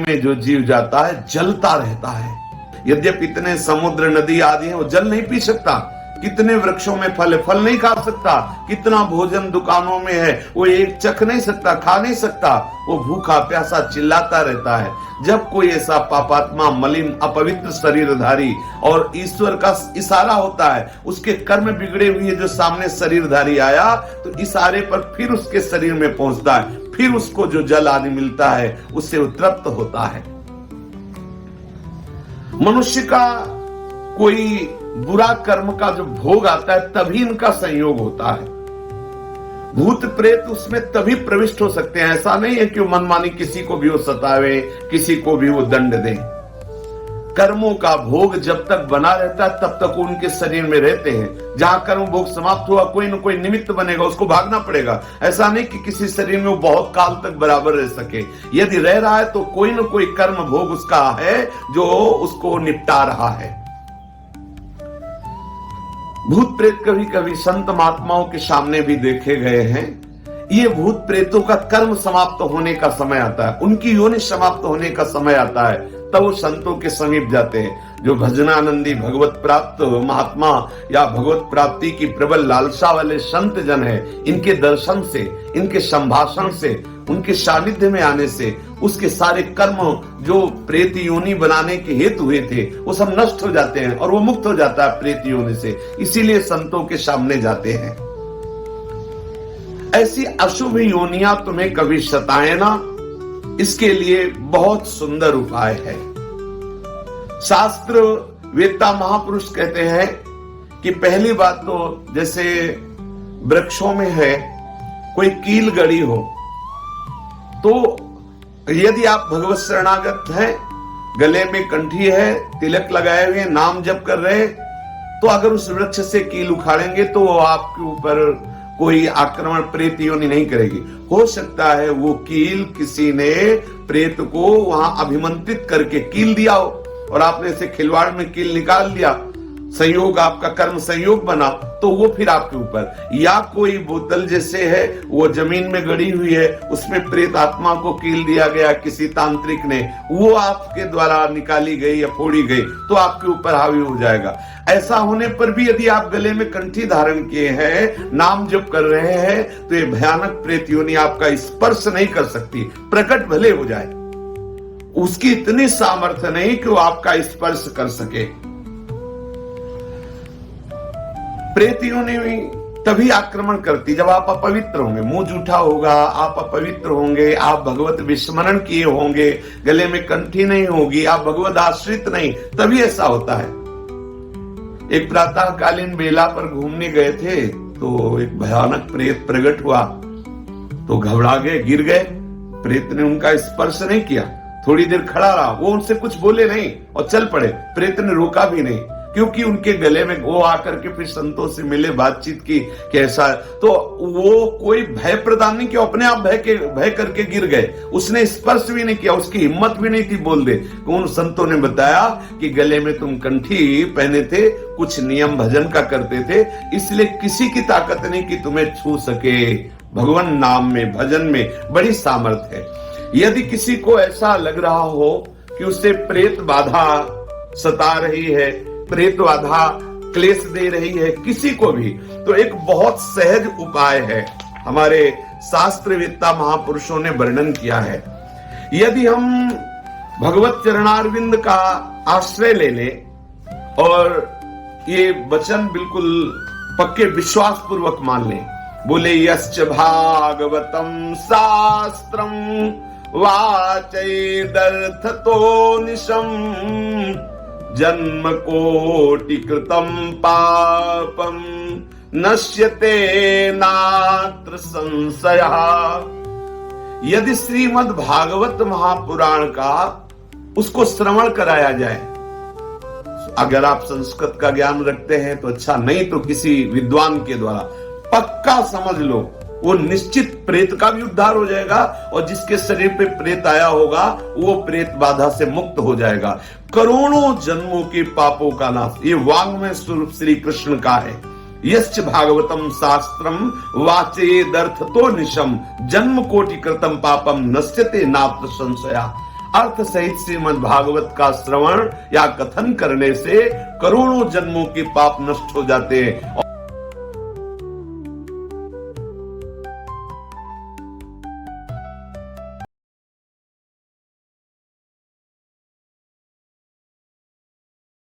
में जो जीव जाता है जलता रहता है। यद्यपि इतने समुद्र नदी आदि हैं, वो जल नहीं पी सकता, कितने वृक्षों में फल है, फल नहीं खा सकता, कितना भोजन दुकानों में है, वो एक चख नहीं सकता, खा नहीं सकता, वो भूखा प्यासा चिल्लाता रहता है। जब कोई ऐसा पापात्मा, मलिन, अपवित्र शरीरधारी और ईश्वर का इशारा होता है, उसके कर्म बिगड़े हुए जो सामने शरीरधारी आया, तो इशारे पर फिर उसके शरीर में पहुंचता है, फिर उसको जो जल आदि मिलता है उससे वो तृप्त होता है। मनुष्य का कोई बुरा कर्म का जो भोग आता है तभी इनका संयोग होता है। भूत प्रेत उसमें तभी प्रविष्ट हो सकते हैं। ऐसा नहीं है कि वो मनमानी किसी को भी वो सतावे, किसी को भी वो दंड दे। कर्मों का भोग जब तक बना रहता है तब तक उनके शरीर में रहते हैं। जहां कर्म भोग समाप्त हुआ, कोई न कोई निमित्त बनेगा, उसको भागना पड़ेगा। ऐसा नहीं कि किसी शरीर में वो बहुत काल तक बराबर रह सके। यदि रह रहा है तो कोई न कोई कर्म भोग उसका है जो उसको निपटा रहा है। भूत प्रेत कभी कभी संत महात्माओं के सामने भी देखे गए हैं। ये भूत प्रेतों का कर्म समाप्त होने का समय आता है, उनकी योनि समाप्त होने का समय आता है, तब वो संतों के समीप जाते हैं। जो भजनानंदी, भगवत प्राप्त महात्मा या भगवत प्राप्ति की प्रबल लालसा वाले संत जन है, इनके दर्शन से, इनके संभाषण से, उनके सानिध्य में आने से उसके सारे कर्म जो प्रेत योनि बनाने के हेतु हुए थे वो सब नष्ट हो जाते हैं और वो मुक्त हो जाता है प्रेत योनि से। इसीलिए संतों के सामने जाते हैं। ऐसी अशुभ योनियां तुम्हें कभी सताए ना, इसके लिए बहुत सुंदर उपाय है। शास्त्र वेत्ता महापुरुष कहते हैं कि पहली बात तो जैसे वृक्षों में है कोई कील गड़ी हो, तो यदि आप भगवत शरणागत हैं, गले में कंठी है, तिलक लगाए हुए, नाम जप कर रहे, तो अगर उस वृक्ष से कील उखाड़ेंगे तो वो आपके ऊपर कोई आक्रमण प्रेत योनि नहीं करेगी। हो सकता है वो कील किसी ने प्रेत को वहां अभिमंत्रित करके कील दिया हो और आपने इसे खिलवाड़ में कील निकाल दिया, संयोग आपका कर्म संयोग बना, तो वो फिर आपके ऊपर। या कोई बोतल जैसे है वो जमीन में गड़ी हुई है, उसमें प्रेत आत्मा को कील दिया गया किसी तांत्रिक ने, वो आपके द्वारा निकाली गई या फोड़ी गई तो आपके ऊपर हावी हो जाएगा। ऐसा होने पर भी यदि आप गले में कंठी धारण किए हैं, नाम जप कर रहे हैं, तो ये भयानक प्रेत योनि आपका स्पर्श नहीं कर सकती, प्रकट भले हो जाए, उसकी इतनी सामर्थ्य नहीं कि वो आपका स्पर्श कर सके। प्रेत योनि तभी आक्रमण करती जब आप अपवित्र होंगे, मुंह जूठा होगा, आप अपवित्र होंगे, आप भगवत विस्मरण किए होंगे, गले में कंठी नहीं होगी, आप भगवत आश्रित नहीं, तभी ऐसा होता है। एक प्रातःकालीन बेला पर घूमने गए थे तो एक भयानक प्रेत प्रकट हुआ, तो घबरा गए, गिर गए। प्रेत ने उनका स्पर्श नहीं किया, थोड़ी देर खड़ा रहा, वो उनसे कुछ बोले नहीं और चल पड़े। प्रेत ने रोका भी नहीं, क्योंकि उनके गले में वो आकर के फिर संतों से मिले, बातचीत की कैसा, तो वो कोई भय प्रदान नहीं किया, अपने आप भय करके गिर गए। उसने स्पर्श भी नहीं किया, उसकी हिम्मत भी नहीं थी बोल दे। उन संतों ने बताया कि गले में तुम कंठी पहने थे, कुछ नियम भजन का करते थे, इसलिए किसी की ताकत नहीं कि तुम्हें छू सके। भगवान नाम में, भजन में बड़ी सामर्थ्य है। यदि किसी को ऐसा लग रहा हो कि उसे प्रेत बाधा सता रही है, प्रेत बाधा क्लेश दे रही है किसी को भी, तो एक बहुत सहज उपाय है, हमारे शास्त्रवेत्ता महापुरुषों ने वर्णन किया है। यदि हम भगवत चरणारविंद का आश्रय ले ले और ये वचन बिल्कुल पक्के विश्वास पूर्वक मान ले, बोले यश्च भागवतम शास्त्रम वाचैदर्थतो निशम जन्म कोटि कृतम पापम नश्यते नात्र संशयः। यदि श्रीमद् भागवत महापुराण का उसको श्रवण कराया जाए, अगर आप संस्कृत का ज्ञान रखते हैं तो अच्छा, नहीं तो किसी विद्वान के द्वारा पक्का समझ लो, वो निश्चित प्रेत का भी उद्धार हो जाएगा और जिसके शरीर पे प्रेत आया होगा वो प्रेत बाधा से मुक्त हो जाएगा। करोड़ों जन्मों के पापों का नाश, ये वाङ्मय स्वरूप श्री कृष्ण का है। यश्च भागवतम शास्त्रम वाचेदर्थतो निशम जन्म कोटि कृतम पापम नश्यते नात्र संशया। अर्थ सहित श्रीमद् भागवत का श्रवण या कथन करने से करोड़ों जन्मों के पाप नष्ट हो जाते हैं।